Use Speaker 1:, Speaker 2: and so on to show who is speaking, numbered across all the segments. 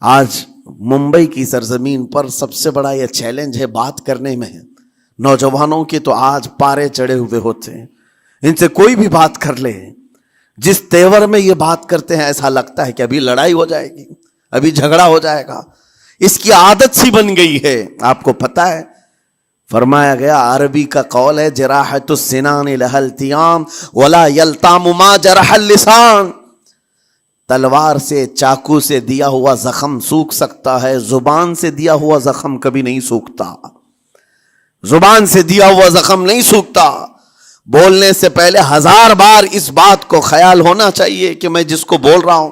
Speaker 1: آج ممبئی کی سرزمین پر سب سے بڑا یہ چیلنج ہے بات کرنے میں. نوجوانوں کے تو آج پارے چڑھے ہوئے ہوتے ہیں, ان سے کوئی بھی بات کر لے, جس تیور میں یہ بات کرتے ہیں ایسا لگتا ہے کہ ابھی لڑائی ہو جائے گی, ابھی جھگڑا ہو جائے گا. اس کی عادت سی بن گئی ہے. آپ کو پتا ہے فرمایا گیا, عربی کا قول ہے جراحت السنان لها التیام ولا یلتام ما جرح اللسان. تلوار سے, چاقو سے دیا ہوا زخم سوکھ سکتا ہے, زبان سے دیا ہوا زخم کبھی نہیں سوکھتا. زبان سے دیا ہوا زخم نہیں سوکھتا. بولنے سے پہلے 1000 بار اس بات کو خیال ہونا چاہیے کہ میں جس کو بول رہا ہوں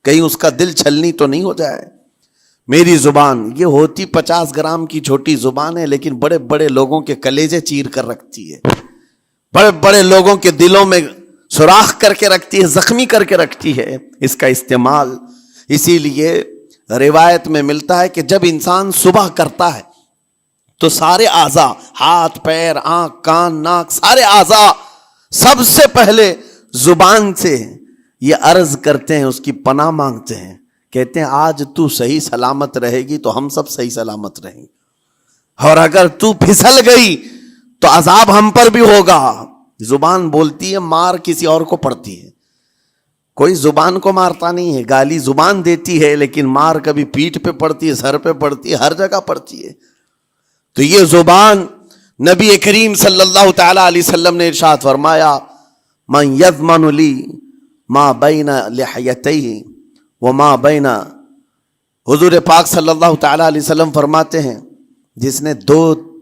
Speaker 1: کہیں اس کا دل چھلنی تو نہیں ہو جائے. میری زبان یہ ہوتی 50 گرام کی چھوٹی زبان ہے, لیکن بڑے بڑے لوگوں کے کلیجے چیر کر رکھتی ہے, بڑے بڑے لوگوں کے دلوں میں سوراخ کر کے رکھتی ہے, زخمی کر کے رکھتی ہے اس کا استعمال. اسی لیے روایت میں ملتا ہے کہ جب انسان صبح کرتا ہے تو سارے اعضاء, ہاتھ پیر آنکھ کان ناک, سارے اعضاء سب سے پہلے زبان سے یہ عرض کرتے ہیں, اس کی پناہ مانگتے ہیں, کہتے ہیں آج تو صحیح سلامت رہے گی تو ہم سب صحیح سلامت رہیں گے, اور اگر تو پھسل گئی تو عذاب ہم پر بھی ہوگا. زبان بولتی ہے, مار کسی اور کو پڑتی ہے, کوئی زبان کو مارتا نہیں ہے. گالی زبان دیتی ہے لیکن مار کبھی پیٹھ پہ پڑتی ہے, سر پہ پڑتی ہے, ہر جگہ پڑتی ہے. تو یہ زبان نبی کریم صلی اللہ تعالی علیہ وسلم نے ارشاد فرمایا, من یضمن لی ما بین لحیتیہ وما بین, حضور پاک صلی اللہ تعالی علیہ وسلم فرماتے ہیں جس نے 2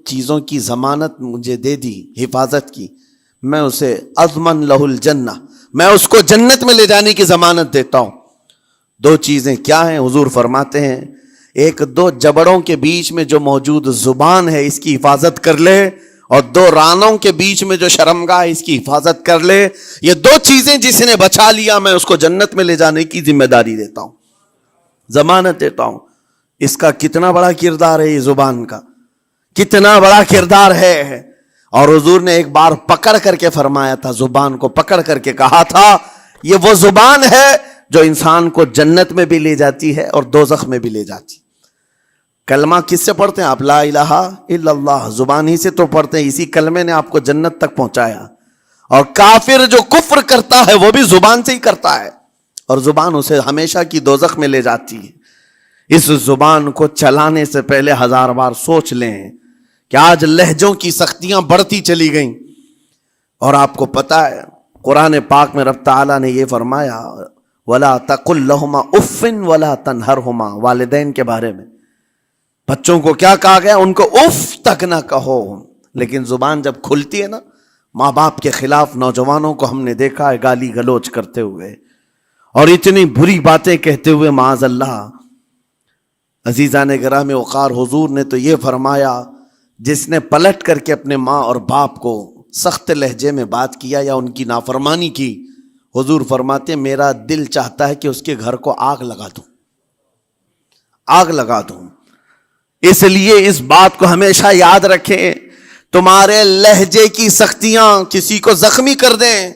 Speaker 1: چیزوں کی ضمانت مجھے دے دی, حفاظت کی, میں اسے اضمن لہ الجنہ, میں اس کو جنت میں لے جانے کی ضمانت دیتا ہوں. 2 چیزیں کیا ہیں؟ حضور فرماتے ہیں, ایک 2 جبڑوں کے بیچ میں جو موجود زبان ہے اس کی حفاظت کر لے, اور 2 رانوں کے بیچ میں جو شرمگاہ اس کی حفاظت کر لے. یہ 2 چیزیں جس نے بچا لیا میں اس کو جنت میں لے جانے کی ذمہ داری دیتا ہوں, ضمانت دیتا ہوں. اس کا کتنا بڑا کردار ہے, یہ زبان کا کتنا بڑا کردار ہے. اور حضور نے ایک بار پکڑ کر کے فرمایا تھا, زبان کو پکڑ کر کے کہا تھا یہ وہ زبان ہے جو انسان کو جنت میں بھی لے جاتی ہے اور دوزخ میں بھی لے جاتی. کلمہ کس سے پڑھتے ہیں آپ؟ لا الہ الا اللہ, زبان ہی سے تو پڑھتے ہیں, اسی کلمے نے آپ کو جنت تک پہنچایا. اور کافر جو کفر کرتا ہے وہ بھی زبان سے ہی کرتا ہے, اور زبان اسے ہمیشہ کی دوزخ میں لے جاتی ہے. اس زبان کو چلانے سے پہلے 1000 بار سوچ لیں کہ آج لہجوں کی سختیاں بڑھتی چلی گئیں. اور آپ کو پتا ہے قرآن پاک میں رب تعالیٰ نے یہ فرمایا, وَلَا تَقُلْ لَهُمَا اُفٍّ وَلَا تَنْهَرْهُمَا, والدین کے بارے میں بچوں کو کیا کہا گیا؟ ان کو اف تک نہ کہو. لیکن زبان جب کھلتی ہے نا, ماں باپ کے خلاف نوجوانوں کو ہم نے دیکھا ہے گالی گلوچ کرتے ہوئے اور اتنی بری باتیں کہتے ہوئے, معاذ اللہ. عزیزان گرام وقار, حضور نے تو یہ فرمایا جس نے پلٹ کر کے اپنے ماں اور باپ کو سخت لہجے میں بات کیا یا ان کی نافرمانی کی, حضور فرماتے میرا دل چاہتا ہے کہ اس کے گھر کو آگ لگا دوں, آگ لگا دوں. اس لیے اس بات کو ہمیشہ یاد رکھیں, تمہارے لہجے کی سختیاں کسی کو زخمی کر دیں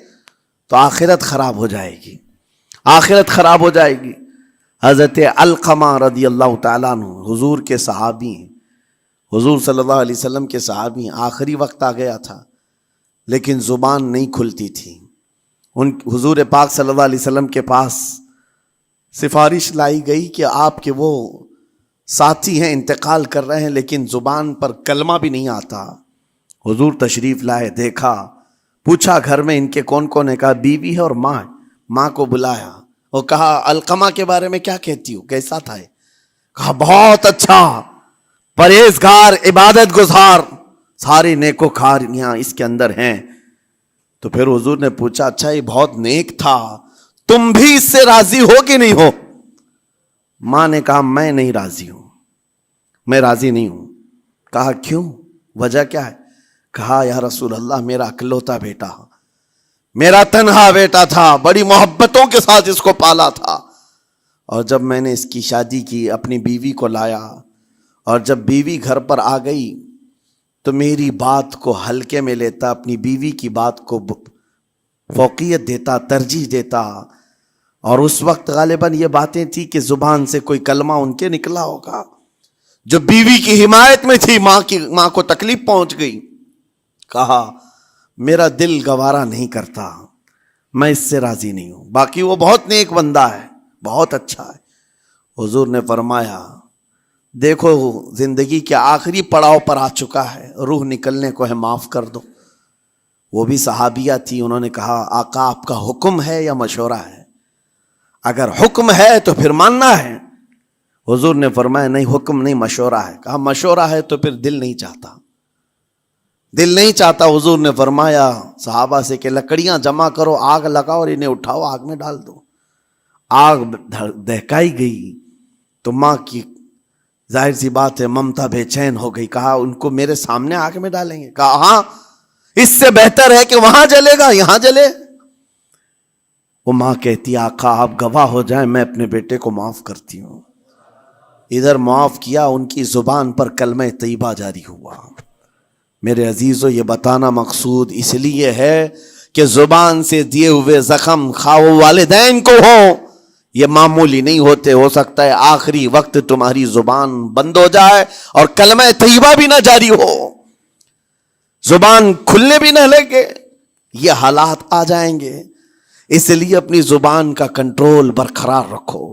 Speaker 1: تو آخرت خراب ہو جائے گی, آخرت خراب ہو جائے گی. حضرت علقمہ رضی اللہ تعالیٰ عنہ حضور کے صحابی ہیں, حضور صلی اللہ علیہ وسلم کے صحابی ہیں. آخری وقت آ گیا تھا لیکن زبان نہیں کھلتی تھی. حضور پاک صلی اللہ علیہ وسلم کے پاس سفارش لائی گئی کہ آپ کے وہ ساتھی ہیں انتقال کر رہے ہیں لیکن زبان پر کلمہ بھی نہیں آتا. حضور تشریف لائے, دیکھا, پوچھا گھر میں ان کے کون کون ہے؟ کہا بیوی ہے اور ماں ہے. ماں کو بلایا اور کہا علقمہ کے بارے میں کیا کہتی ہو, کیسا تھا؟ کہا بہت اچھا, پرہیزگار, عبادت گزار, ساری نیکوکاریاں اس کے اندر ہیں. تو پھر حضور نے پوچھا اچھا یہ بہت نیک تھا, تم بھی اس سے راضی ہو کہ نہیں ہو؟ ماں نے کہا میں نہیں راضی ہوں, میں راضی نہیں ہوں. کہا کیوں, وجہ کیا ہے؟ کہا یا رسول اللہ میرا اکلوتا بیٹا, میرا تنہا بیٹا تھا, بڑی محبتوں کے ساتھ اس کو پالا تھا, اور جب میں نے اس کی شادی کی اپنی بیوی کو لایا, اور جب بیوی گھر پر آ گئی تو میری بات کو ہلکے میں لیتا, اپنی بیوی کی بات کو فوقیت دیتا, ترجیح دیتا, اور اس وقت غالباً یہ باتیں تھی کہ زبان سے کوئی کلمہ ان کے نکلا ہوگا. جو بیوی کی حمایت میں تھی، ماں کو تکلیف پہنچ گئی. کہا میرا دل گوارا نہیں کرتا، میں اس سے راضی نہیں ہوں. باقی وہ بہت نیک بندہ ہے، بہت اچھا ہے. حضور نے فرمایا دیکھو زندگی کے آخری پڑاؤ پر آ چکا ہے، روح نکلنے کو ہے، معاف کر دو. وہ بھی صحابیہ تھی. انہوں نے کہا آقا آپ کا حکم ہے یا مشورہ ہے؟ اگر حکم ہے تو پھر ماننا ہے. حضور نے فرمایا نہیں، حکم نہیں، مشورہ ہے. کہا مشورہ ہے تو پھر دل نہیں چاہتا. دل نہیں چاہتا. حضور نے فرمایا صحابہ سے کہ لکڑیاں جمع کرو، آگ لگاؤ اور انہیں اٹھاؤ، آگ میں ڈال دو. آگ دہکائی گئی تو ماں کی ظاہر سی بات ہے ممتا بے چین ہو گئی. کہا ان کو میرے سامنے آگ میں ڈالیں گے؟ کہا ہاں، اس سے بہتر ہے کہ وہاں جلے گا، یہاں جلے. وہ ماں کہتی آقا آپ گواہ ہو جائیں، میں اپنے بیٹے کو معاف کرتی ہوں. ادھر معاف کیا، ان کی زبان پر کلمہ طیبہ جاری ہوا. میرے عزیزو یہ بتانا مقصود اس لیے ہے کہ زبان سے دیے ہوئے زخم خواہ والدین کو ہوں، یہ معمولی نہیں ہوتے. ہو سکتا ہے آخری وقت تمہاری زبان بند ہو جائے اور کلمہ طیبہ بھی نہ جاری ہو، زبان کھلنے بھی نہ لگے. یہ حالات آ جائیں گے. اس لیے اپنی زبان کا کنٹرول برقرار رکھو.